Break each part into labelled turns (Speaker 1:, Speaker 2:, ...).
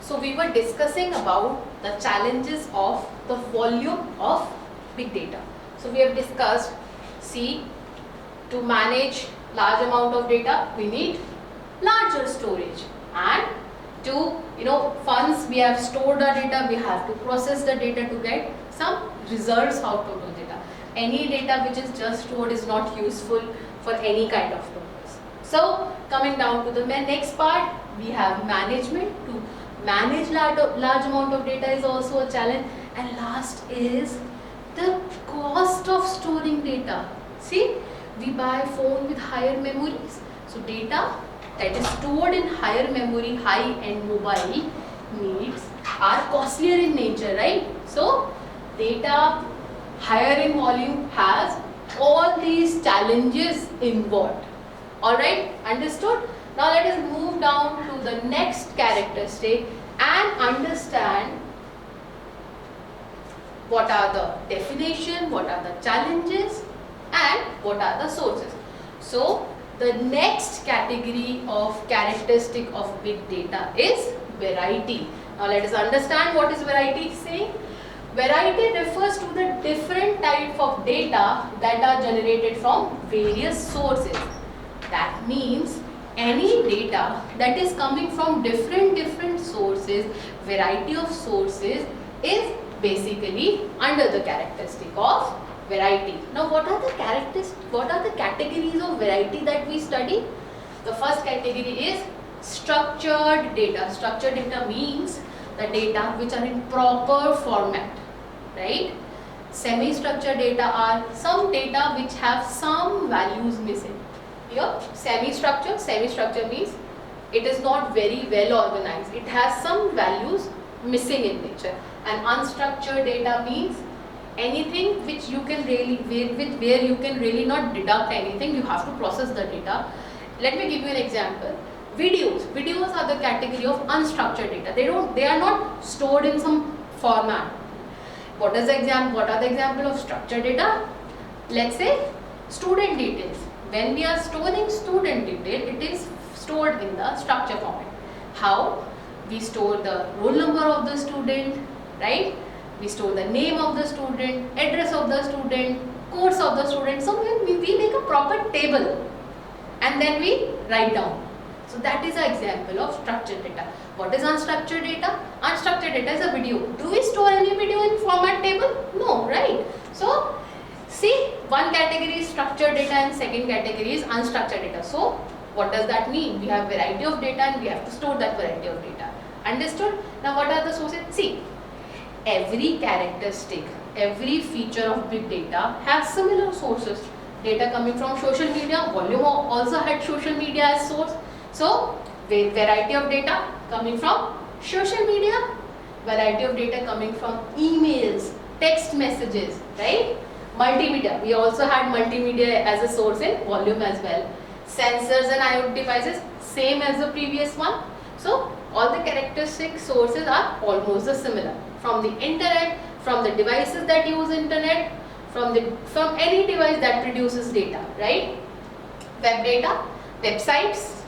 Speaker 1: So we were discussing about the challenges of the volume of big data. So we have discussed, see, to manage large amount of data we need larger storage, and to once we have stored the data, we have to process the data to get some results out of the data. Any data which is just stored is not useful for any kind of purpose. So coming down to the next part, we have management. To manage large amount of data is also a challenge, and last is the cost of storing data. See, we buy phone with higher memories, so data that is stored in higher memory, high-end mobile needs are costlier in nature, right? So data higher in volume has all these challenges involved. Alright, understood? Now let us move down to the next characteristic and understand what are the definition, what are the challenges, and what are the sources. So the next category of characteristic of big data is variety. Now let us understand what is variety saying. Variety refers to the different type of data that are generated from various sources. That means any data that is coming from different sources, variety of sources, is basically under the characteristic of variety. Now what are the categories of variety that we study? The first category is structured data. Structured data means the data which are in proper format, right? Semi-structured data are some data which have some values missing. Here, semi-structure means it is not very well organized. It has some values missing in nature. And unstructured data means anything which you can really, where you can really not deduct anything, you have to process the data. Let me give you an example. Videos are the category of unstructured data. They are not stored in some format. What are the example of structured data? Let's say student details. When we are storing student detail, it is stored in the structure format. How? We store the roll number of the student, right? We store the name of the student, address of the student, course of the student. So we make a proper table and then we write down. So that is an example of structured data. What is unstructured data? Unstructured data is a video. Do we store any video in format table? No, right? So see, one category is structured data and second category is unstructured data. So what does that mean? We have variety of data and we have to store that variety of data. Understood? Now what are the sources? See, every characteristic, every feature of big data has similar sources. Data coming from social media, volume also had social media as source. So variety of data coming from social media, variety of data coming from emails, text messages, right? Multimedia, we also had multimedia as a source in volume as well. Sensors and IoT devices, same as the previous one. So all the characteristic sources are almost similar. From the internet, from the devices that use internet, from any device that produces data, right? Web data, websites,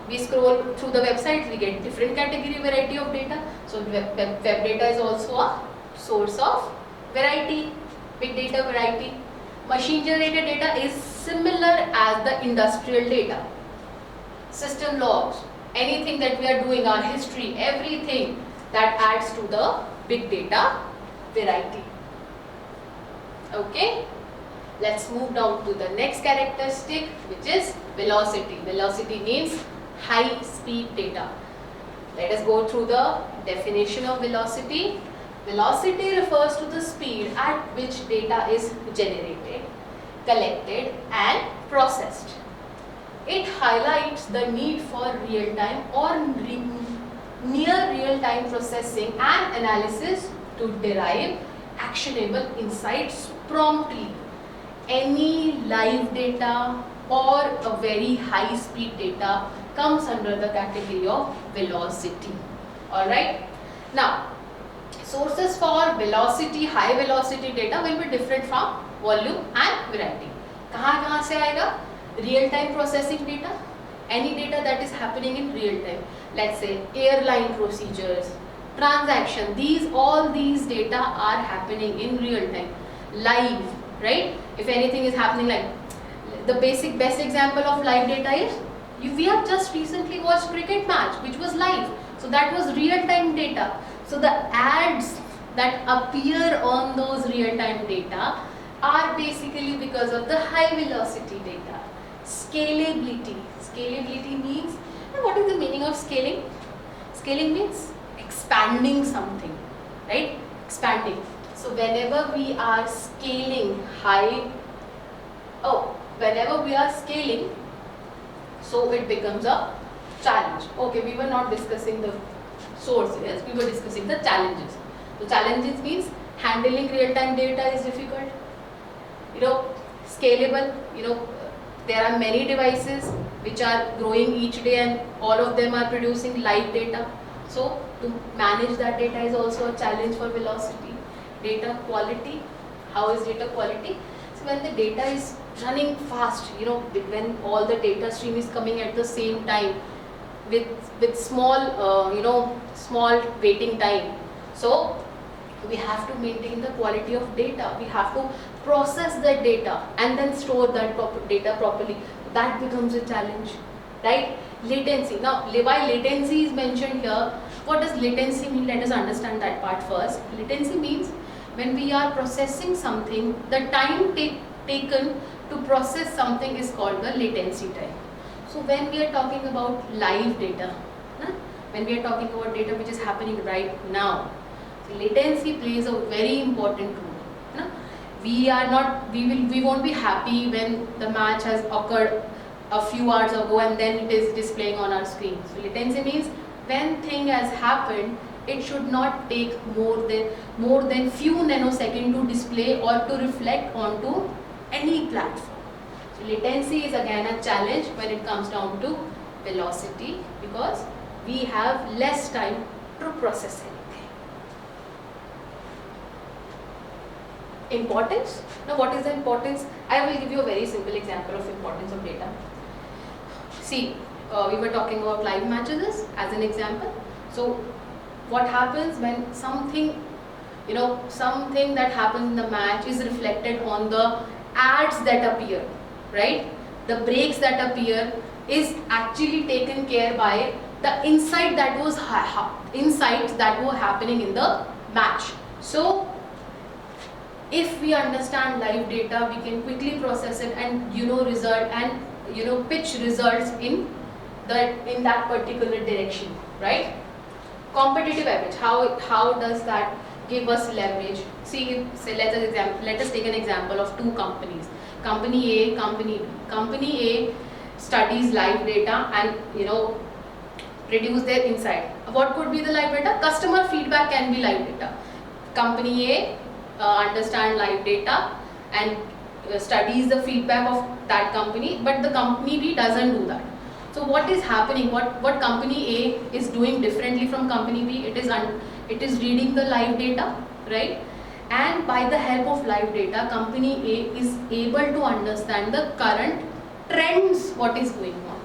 Speaker 1: we scroll through the websites, we get different category variety of data. So web data is also a source of variety, big data variety. Machine generated data is similar as the industrial data. System logs, anything that we are doing, our history, everything that adds to the big data variety. Okay, let's move down to the next characteristic, which is velocity. Velocity means high speed data. Let us go through the definition of velocity. Velocity refers to the speed at which data is generated, collected and processed. It highlights the need for real-time or near real-time processing and analysis to derive actionable insights promptly. Any live data or a very high-speed data comes under the category of velocity. Alright. Now, sources for velocity, high velocity data will be different from volume and variety. कहाँ से आएगा? Real time processing data, any data that is happening in real time. Let's say airline procedures, transaction, all these data are happening in real time, live, right? If anything is happening, like the best example of live data is, we have just recently watched cricket match which was live, so that was real time data. So the ads that appear on those real time data are basically because of the high velocity data. Scalability means, and what is the meaning of scaling? Scaling means expanding something, right? Expanding. So whenever we are scaling so it becomes a challenge. Okay, we were not discussing the sources, we were discussing the challenges. The challenges means handling real-time data is difficult, scalable, there are many devices which are growing each day and all of them are producing live data. So to manage that data is also a challenge for velocity. Data quality, how is data quality? So when the data is running fast, when all the data stream is coming at the same time with small, small waiting time. So we have to maintain the quality of data. We have to process that data and then store that data properly. That becomes a challenge, right? Latency. Now, why latency is mentioned here? What does latency mean? Let us understand that part first. Latency means when we are processing something, the time taken to process something is called the latency time. So when we are talking about live data, when we are talking about data which is happening right now, latency plays a very important role. We won't be happy when the match has occurred a few hours ago and then it is displaying on our screen. So latency means when thing has happened, it should not take more than few nanoseconds to display or to reflect onto any platform. So latency is again a challenge when it comes down to velocity, because we have less time to process anything. Importance. Now what is the importance? I will give you a very simple example of importance of data. See, we were talking about live matches as an example. So what happens when something that happens in the match is reflected on the ads that appear, right? The breaks that appear is actually taken care by the insights that were happening in the match. So if we understand live data, we can quickly process it and pitch results in that particular direction, right? Competitive edge. How does that give us leverage? See, let us take an example of two companies. Company A, Company B. Company A studies live data and produce their insight. What could be the live data? Customer feedback can be live data. Company A understand live data and studies the feedback of that company, but the company B doesn't do that. So what is happening? What company A is doing differently from company B? It is reading the live data, right? And by the help of live data, company A is able to understand the current trends, what is going on.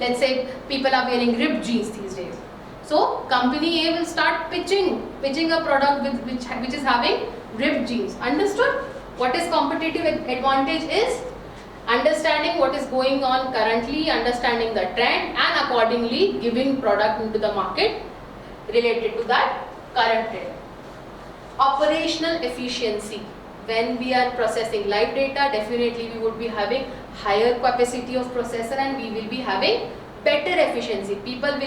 Speaker 1: Let's say people are wearing ripped jeans these days. So company A will start pitching a product which is having ripped jeans. Understood? What is competitive advantage is understanding what is going on currently, understanding the trend, and accordingly giving product into the market related to that current trend. Operational efficiency. When we are processing live data, definitely we would be having higher capacity of processor and we will be having better efficiency. People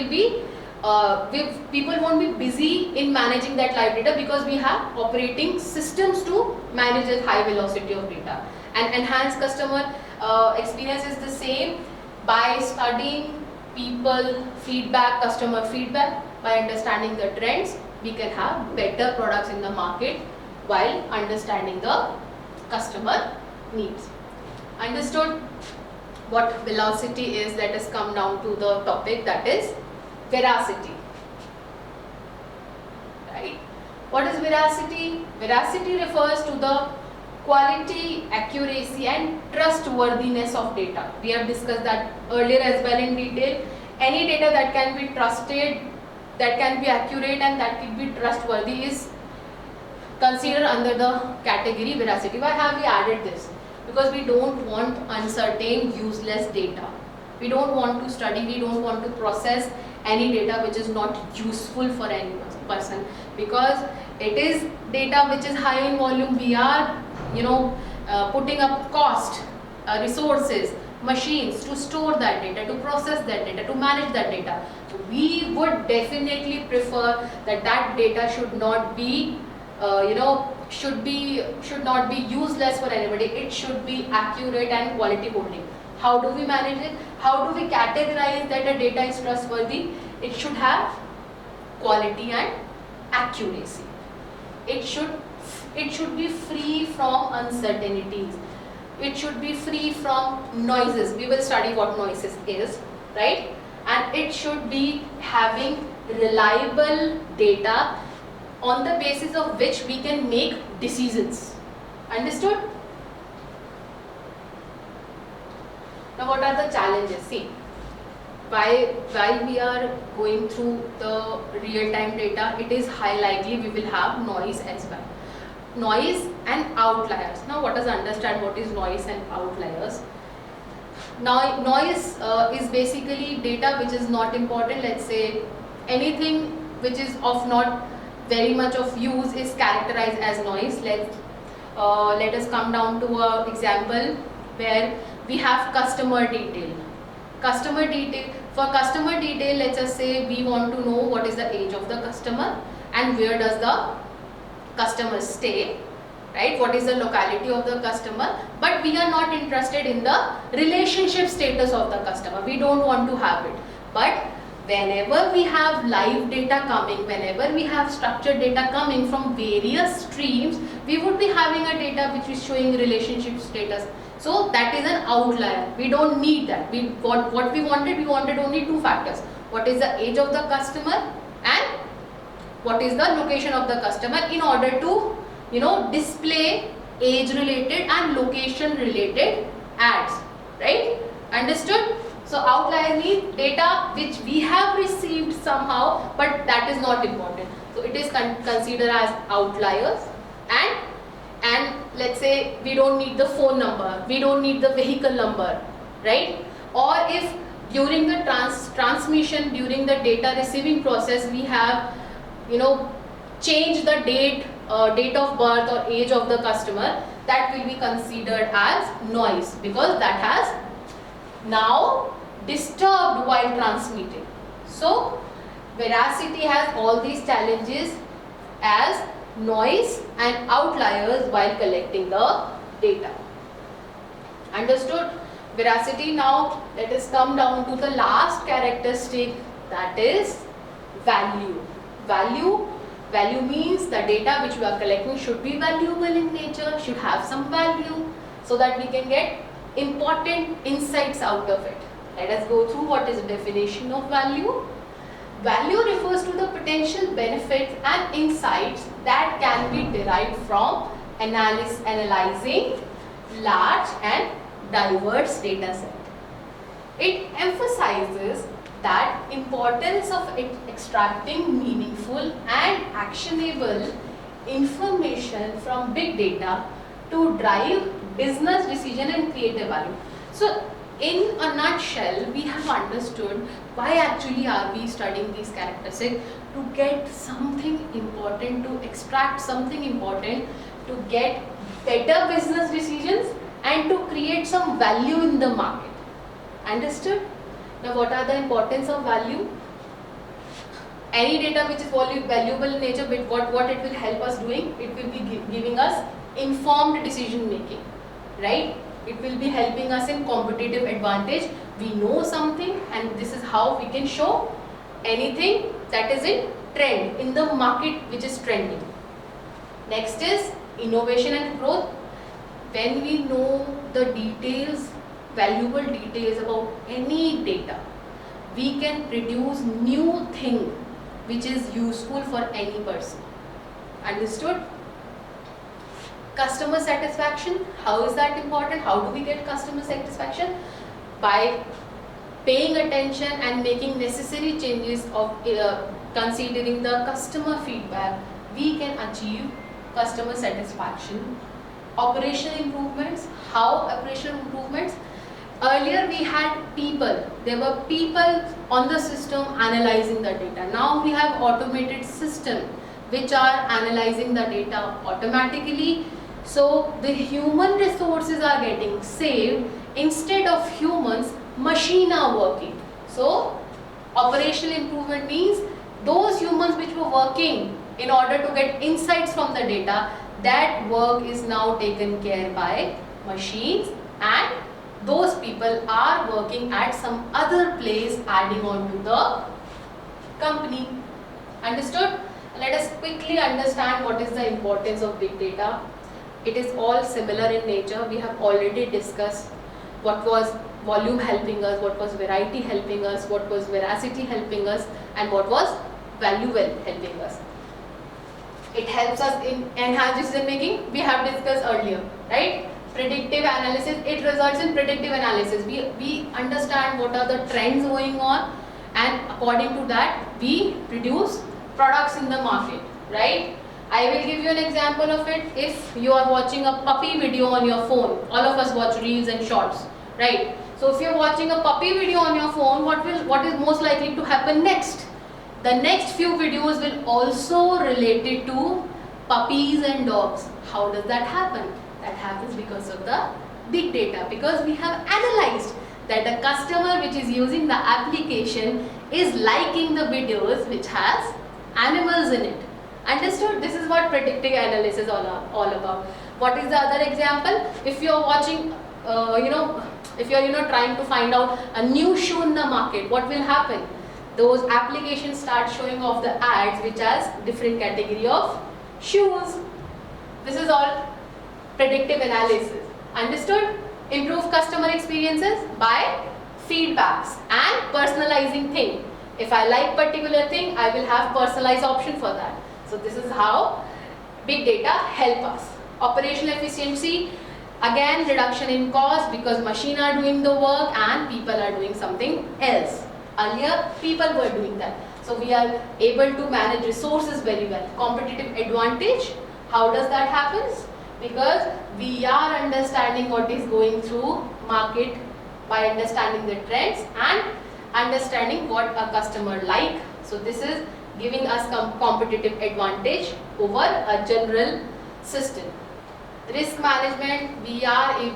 Speaker 1: won't be busy in managing that live data because we have operating systems to manage the high velocity of data. And enhanced customer experience is the same by studying people feedback, customer feedback. By understanding the trends, we can have better products in the market while understanding the customer needs. Understood what velocity is? Let us come down to the topic, that is veracity. Right? What is veracity? Veracity refers to the quality, accuracy and trustworthiness of data. We have discussed that earlier as well in detail. Any data that can be trusted, that can be accurate and that can be trustworthy is considered under the category veracity. Why have we added this? Because we don't want uncertain, useless data. We don't want to study, we don't want to process any data which is not useful for any person, because it is data which is high in volume. We are putting up cost, resources, machines to store that data, to process that data, to manage that data. So we would definitely prefer that that data should not be should not be useless for anybody. It should be accurate and quality holding. How do we manage it? How do we categorize that a data is trustworthy? It should have quality and accuracy. It should be free from uncertainties. It should be free from noises. We will study what noises is, right? And it should be having reliable data on the basis of which we can make decisions. Understood? Now what are the challenges? See, while we are going through the real-time data, it is high likely we will have noise as well. Noise and outliers. Now what does understand what is noise and outliers? Now noise is basically data which is not important. Let's say anything which is of not very much of use is characterized as noise. Let us come down to an example where we have customer detail. For customer detail, let's just say we want to know what is the age of the customer and where does the customer stay, right? What is the locality of the customer, but we are not interested in the relationship status of the customer. We don't want to have it. But whenever we have live data coming, whenever we have structured data coming from various streams, we would be having a data which is showing relationship status. So that is an outlier. We don't need that. What we wanted only two factors. What is the age of the customer and what is the location of the customer, in order to display age related and location related ads, right? Understood? So outlier means data which we have received somehow, but that is not important. So it is considered as outliers. And let's say we don't need the phone number, we don't need the vehicle number, right? Or if during the transmission, during the data receiving process, we have changed the date of birth or age of the customer, that will be considered as noise, because that has now disturbed while transmitting. So veracity has all these challenges as noise and outliers while collecting the data. Understood? Veracity. Now let us come down to the last characteristic, that is value. Value means the data which we are collecting should be valuable in nature, should have some value, so that we can get important insights out of it. Let us go through what is the definition of value. Value refers to the potential benefits and insights that can be derived from analyzing large and diverse data set. It emphasizes that importance of extracting meaningful and actionable information from big data to drive business decision and create a value. So in a nutshell, we have understood why actually are we studying these characteristics: to get something important, to extract something important, to get better business decisions and to create some value in the market. Understood? Now what are the importance of value? Any data which is valuable in nature, but what it will help us doing? It will be giving us informed decision making, right? It will be helping us in competitive advantage. We know something and this is how we can show anything that is in trend, in the market which is trending. Next is innovation and growth. When we know the details, valuable details about any data, we can produce new thing which is useful for any person. Understood? Customer satisfaction, how is that important? How do we get customer satisfaction? By paying attention and making necessary changes of considering the customer feedback, we can achieve customer satisfaction. Operational improvements, how operational improvements? Earlier we had people, there were people on the system analyzing the data. Now we have automated system which are analyzing the data automatically. So the human resources are getting saved. Instead of humans, machine are working. So operational improvement means those humans which were working in order to get insights from the data, that work is now taken care by machines, and those people are working at some other place adding on to the company. Understood? Let us quickly understand what is the importance of big data. It is all similar in nature. We have already discussed what was volume helping us, what was variety helping us, what was veracity helping us, and what was value helping us. It helps us in enhanced decision making. We have discussed earlier, right? Predictive analysis, it results in predictive analysis. We understand what are the trends going on, and according to that we produce products in the market, right? I will give you an example of it. If you are watching a puppy video on your phone, all of us watch reels and shorts, right? So if you are watching a puppy video on your phone, what is most likely to happen next? The next few videos will also related to puppies and dogs. How does that happen? That happens because of the big data, because we have analyzed that the customer which is using the application is liking the videos which has animals in it. Understood? This is what predictive analysis is all about. What is the other example? If you are watching, if you are trying to find out a new shoe in the market, what will happen? Those applications start showing off the ads which has different category of shoes. This is all predictive analysis. Understood? Improve customer experiences by feedbacks and personalizing thing. If I like particular thing, I will have personalized option for that. So this is how big data help us. Operational efficiency, again reduction in cost because machine are doing the work and people are doing something else. Earlier people were doing that. So we are able to manage resources very well. Competitive advantage, how does that happen? Because we are understanding what is going through market by understanding the trends and understanding what a customer like. So this is giving us competitive advantage over a general system. Risk management,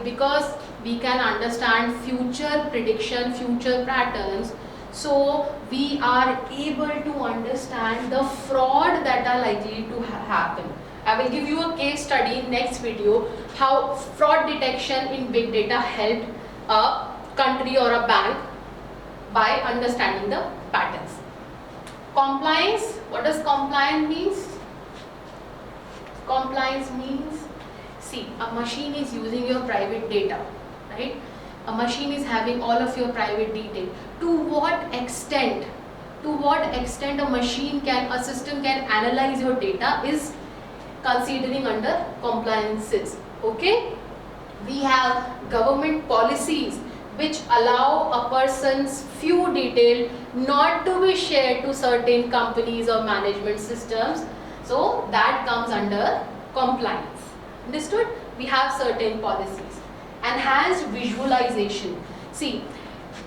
Speaker 1: because we can understand future prediction, future patterns, so we are able to understand the fraud that are likely to happen. I will give you a case study in next video how fraud detection in big data helped a country or a bank by understanding the patterns. Compliance, what does compliance means? Compliance means, see, a machine is using your private data, right? A machine is having all of your private detail. To what extent a system can analyze your data is considering under compliances, okay? We have government policies which allow a person's few detail not to be shared to certain companies or management systems. So that comes under compliance. Understood? We have certain policies. Enhanced visualization. See,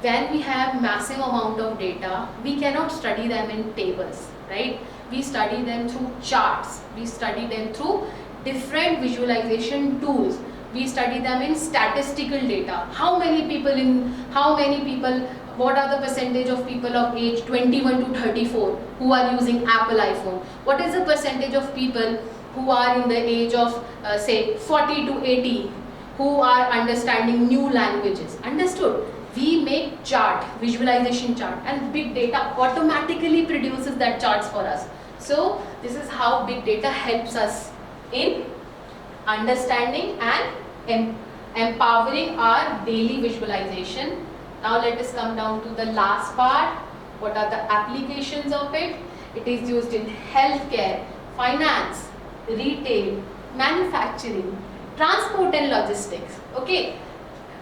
Speaker 1: when we have massive amount of data, we cannot study them in tables, right? We study them through charts. We study them through different visualization tools. We study them in statistical data. What are the percentage of people of age 21 to 34 who are using Apple iPhone? What is the percentage of people who are in the age of say 40 to 80 who are understanding new languages? Understood? We make chart, visualization chart, and big data automatically produces that charts for us. So this is how big data helps us in understanding and empowering our daily visualization. Now let us come down to the last part. What are the applications of it? It is used in healthcare, finance, retail, manufacturing, Transport and logistics. Okay,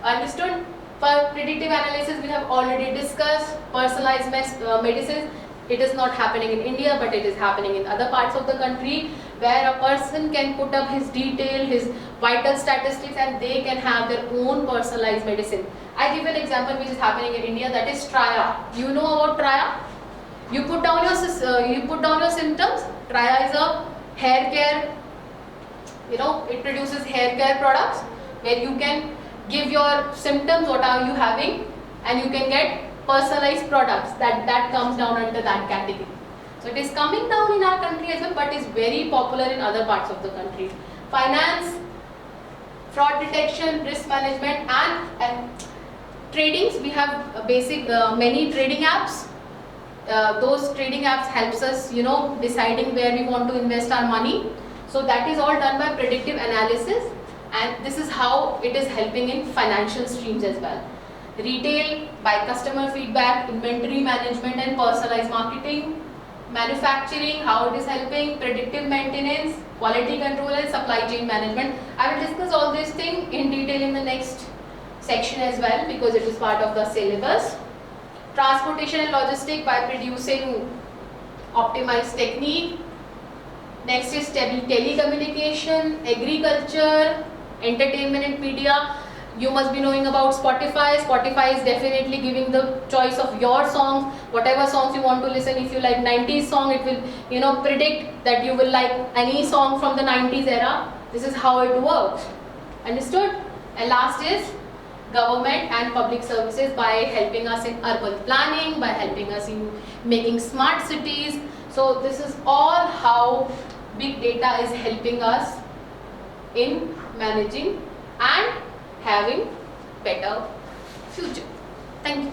Speaker 1: understood? For predictive analysis, we have already discussed personalized medicine. It is not happening in India, but it is happening in other parts of the country, where a person can put up his detail, his vital statistics, and they can have their own personalized medicine. I give an example which is happening in India, that is Traya. You know about Traya? You put down your symptoms. Traya is a hair care. It produces hair care products where you can give your symptoms, what are you having, and you can get personalized products. That comes down under that category. So it is coming down in our country as well, but is very popular in other parts of the country. Finance, fraud detection, risk management, and tradings. We have basic many trading apps. Those trading apps helps us, deciding where we want to invest our money. So that is all done by predictive analysis, and this is how it is helping in financial streams as well. Retail by customer feedback, inventory management and personalized marketing. Manufacturing, how it is helping, predictive maintenance, quality control and supply chain management. I will discuss all these things in detail in the next section as well, because it is part of the syllabus. Transportation and logistics by producing optimized technique. Next is telecommunication, agriculture, entertainment and media. You must be knowing about Spotify. Spotify is definitely giving the choice of your songs, whatever songs you want to listen. If you like 90s song, it will predict that you will like any song from the 90s era. This is how it works. Understood? And last is government and public services by helping us in urban planning, by helping us in making smart cities. So this is all how big data is helping us in managing and having better future. Thank you.